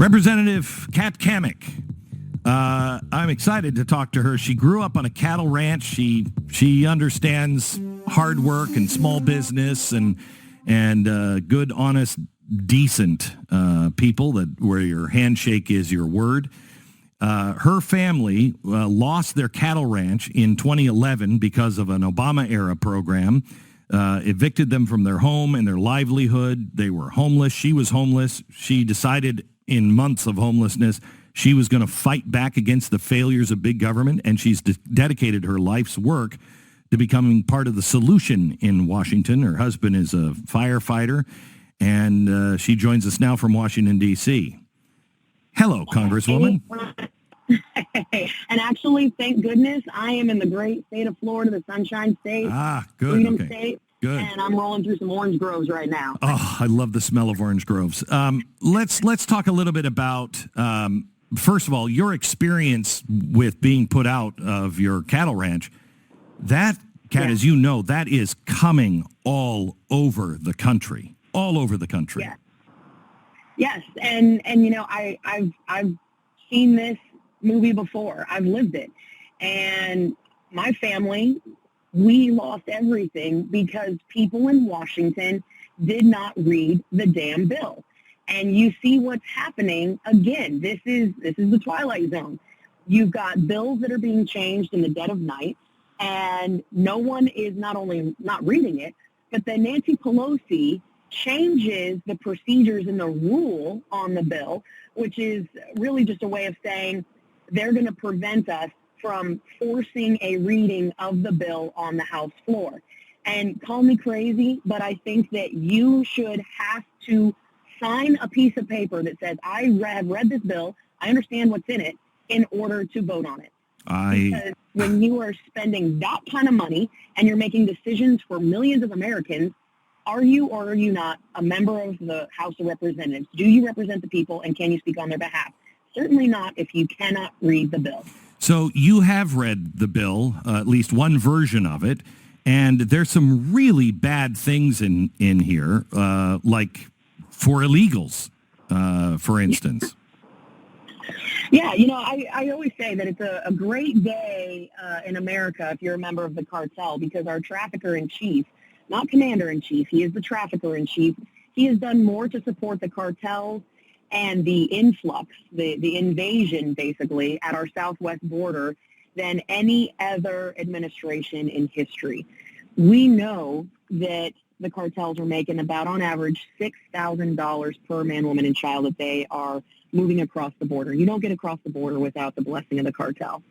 Representative Kat Cammack. I'm excited to talk to her. She grew up on a cattle ranch. She understands hard work and small business and good, honest, decent people where your handshake is your word. Her family lost their cattle ranch in 2011 because of an Obama-era program. Evicted them from their home and their livelihood. They were homeless. She was homeless. She decided in months of homelessness she was going to fight back against the failures of big government, and she's dedicated her life's work to becoming part of the solution in Washington. Her husband is a firefighter, and she joins us now from Washington, D.C. Hello, Congresswoman. And actually, thank goodness, I am in the great state of Florida, the Sunshine State, good, Freedom okay. State, Good. And I'm rolling through some orange groves right now. Oh, I love the smell of orange groves. Let's talk a little bit about, first of all, your experience with being put out of your cattle ranch. That, Kat, as you know, that is coming all over the country. All over the country. Yeah. Yes, and you know, I've seen this movie before. I've lived it, and my family, we lost everything because people in Washington did not read the damn bill. And you see what's happening again. This is the Twilight Zone. You've got bills that are being changed in the dead of night, and no one is not only not reading it, but then Nancy Pelosi changes the procedures and the rule on the bill, which is really just a way of saying they're going to prevent us from forcing a reading of the bill on the House floor. And call me crazy, but I think that you should have to sign a piece of paper that says, I have read this bill, I understand what's in it, in order to vote on it. Because when you are spending that kind of money and you're making decisions for millions of Americans, are you or are you not a member of the House of Representatives? Do you represent the people, and can you speak on their behalf? Certainly not if you cannot read the bill. So you have read the bill, at least one version of it, and there's some really bad things in here, like for illegals, for instance. Yeah, you know, I always say that it's a great day in America if you're a member of the cartel, because our trafficker-in-chief, not commander-in-chief, he is the trafficker-in-chief, he has done more to support the cartels and the influx, the invasion, basically, at our southwest border than any other administration in history. We know that the cartels are making about, on average, $6,000 per man, woman, and child that they are moving across the border. You don't get across the border without the blessing of the cartel.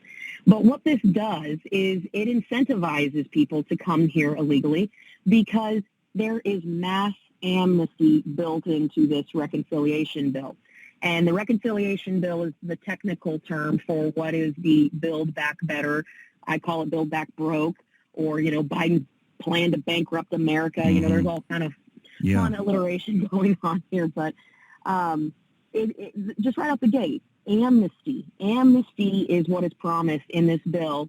But what this does is it incentivizes people to come here illegally because there is mass amnesty built into this reconciliation bill. And the reconciliation bill is the technical term for what is the Build Back Better. I call it Build Back Broke, or, you know, Biden's plan to bankrupt America. You know, there's all kind of fun alliteration going on here. But it just right out the gate, amnesty. Amnesty is what is promised in this bill.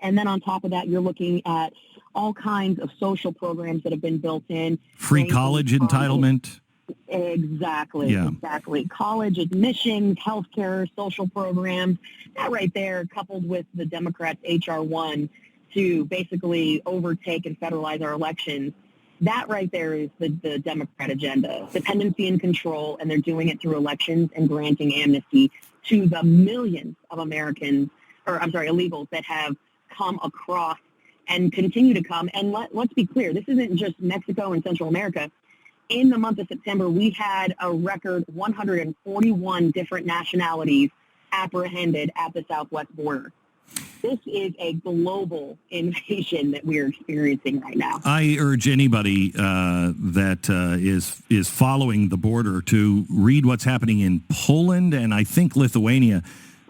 And then on top of that, you're looking at all kinds of social programs that have been built in. Free college entitlement. Exactly. College admissions, healthcare, social programs. That right there, coupled with the Democrats' H.R. 1 to basically overtake and federalize our elections, that right there is the Democrat agenda. Dependency and control, and they're doing it through elections and granting amnesty to the millions of Americans, illegals that have come across and continue to come. And let's be clear, this isn't just Mexico and Central America. In the month of September, we had a record 141 different nationalities apprehended at the southwest border. This is a global invasion that we are experiencing right now. I urge anybody that is following the border to read what's happening in Poland and I think Lithuania.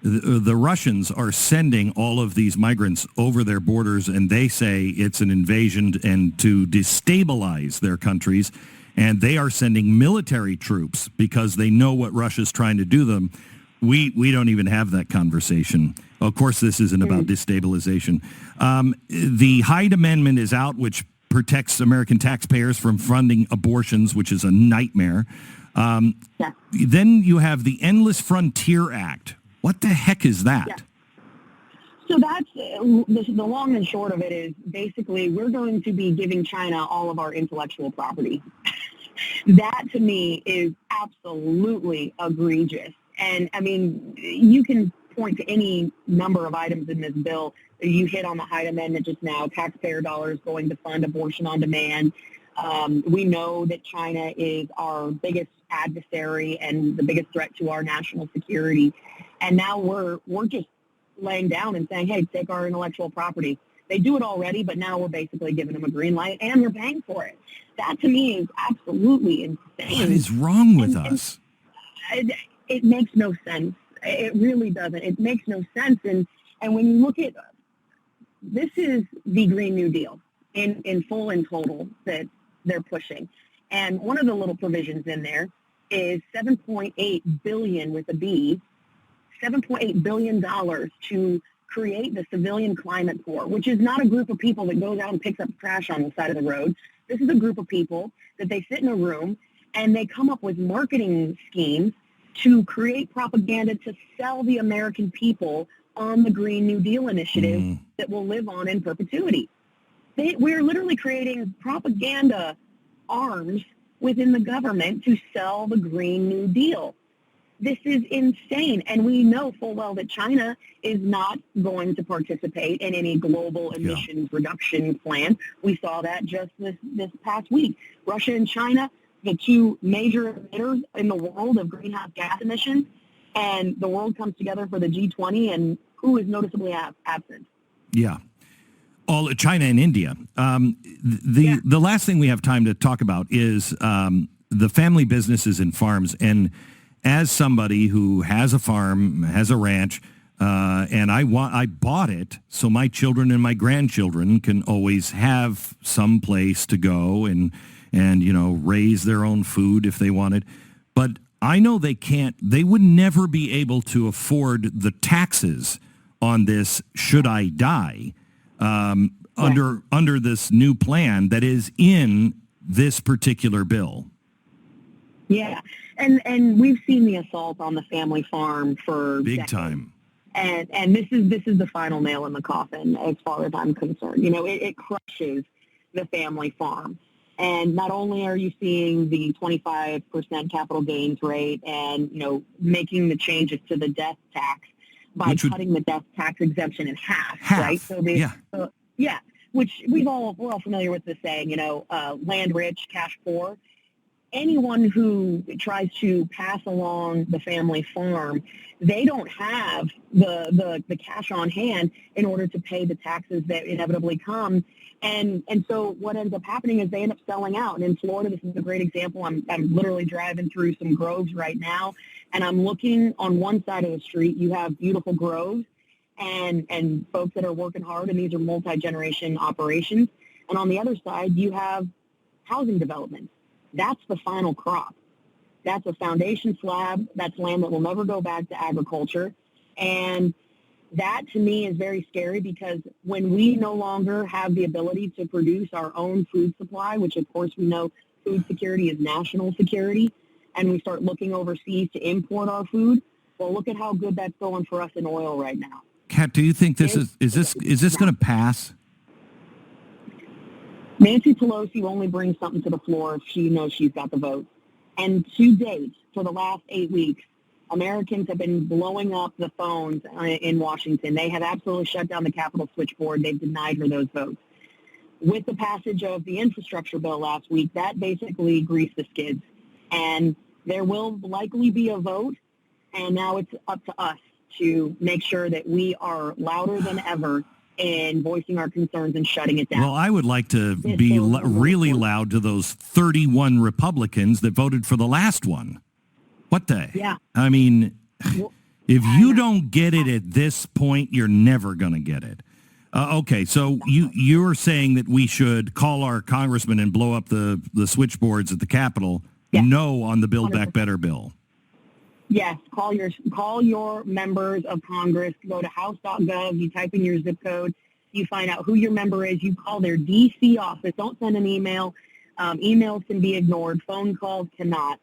The Russians are sending all of these migrants over their borders, and they say it's an invasion and to destabilize their countries. And they are sending military troops because they know what Russia's trying to do to them. We don't even have that conversation. Of course, this isn't about destabilization. The Hyde Amendment is out, which protects American taxpayers from funding abortions, which is a nightmare. Yeah. Then you have the Endless Frontier Act. What the heck is that? Yeah. So that's the long and short of it is basically we're going to be giving China all of our intellectual property. That to me is absolutely egregious. And I mean, you can point to any number of items in this bill. You hit on the Hyde Amendment just now, taxpayer dollars going to fund abortion on demand. We know that China is our biggest adversary and the biggest threat to our national security. And now we're just laying down and saying, hey, take our intellectual property. They do it already, but now we're basically giving them a green light and they're paying for it. That to me is absolutely insane. What is wrong with us? It makes no sense. It really doesn't. It makes no sense. And when you look at this is the Green New Deal in full and total that they're pushing. And one of the little provisions in there is $7.8 billion with a B, $7.8 billion to create the Civilian Climate Corps, which is not a group of people that goes out and picks up trash on the side of the road. This is a group of people that they sit in a room and they come up with marketing schemes to create propaganda to sell the American people on the Green New Deal initiative that will live on in perpetuity. We're literally creating propaganda arms within the government to sell the Green New Deal. This is insane. And we know full well that China is not going to participate in any global emissions reduction plan. We saw that just this past week. Russia and China, the two major emitters in the world of greenhouse gas emissions, and the world comes together for the G20, and who is noticeably absent? Yeah. All China and India. The last thing we have time to talk about is the family businesses and farms. And as somebody who has a farm, has a ranch, and I bought it so my children and my grandchildren can always have some place to go and raise their own food if they wanted. But I know they would never be able to afford the taxes on this should I die under this new plan that is in this particular bill. Yeah, and we've seen the assault on the family farm for big decades. Time. And this is the final nail in the coffin as far as I'm concerned. It crushes the family farm. And not only are you seeing the 25% capital gains rate and, making the changes to the death tax by cutting the death tax exemption in half. Right? So which we're all familiar with the saying, land rich, cash poor. Anyone who tries to pass along the family farm, they don't have the cash on hand in order to pay the taxes that inevitably come. And so what ends up happening is they end up selling out. And in Florida, this is a great example. I'm literally driving through some groves right now, and I'm looking on one side of the street. You have beautiful groves and folks that are working hard, and these are multi-generation operations. And on the other side, you have housing development. That's the final crop. That's a foundation slab. That's land that will never go back to agriculture. And that, to me, is very scary because when we no longer have the ability to produce our own food supply, which, of course, we know food security is national security, and we start looking overseas to import our food, well, look at how good that's going for us in oil right now. Kat, do you think this is this going to pass? Nancy Pelosi only brings something to the floor if she knows she's got the vote. And to date, for the last 8 weeks, Americans have been blowing up the phones in Washington. They have absolutely shut down the Capitol switchboard. They've denied her those votes. With the passage of the infrastructure bill last week, that basically greased the skids. And there will likely be a vote, and now it's up to us to make sure that we are louder than ever in voicing our concerns and shutting it down. Well, I would like to be really loud to those 31 Republicans that voted for the last one. What the? Yeah. I mean, if you don't get it at this point, you're never going to get it. Okay, so you're saying that we should call our congressman and blow up the switchboards at the Capitol. Yes. No on the Build 100%. Back Better bill. Yes, call your members of Congress. Go to house.gov. You type in your zip code. You find out who your member is. You call their D.C. office. Don't send an email. Emails can be ignored. Phone calls cannot.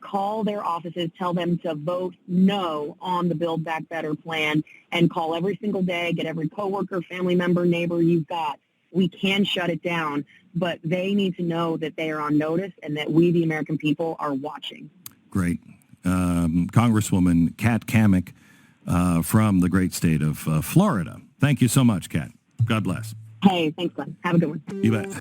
call their offices, tell them to vote no on the Build Back Better plan, and call every single day, get every coworker, family member, neighbor you've got. We can shut it down, but they need to know that they are on notice and that we, the American people, are watching. Great. Congresswoman Kat Cammack from the great state of Florida. Thank you so much, Kat. God bless. Hey, thanks, Glenn. Have a good one. You bet.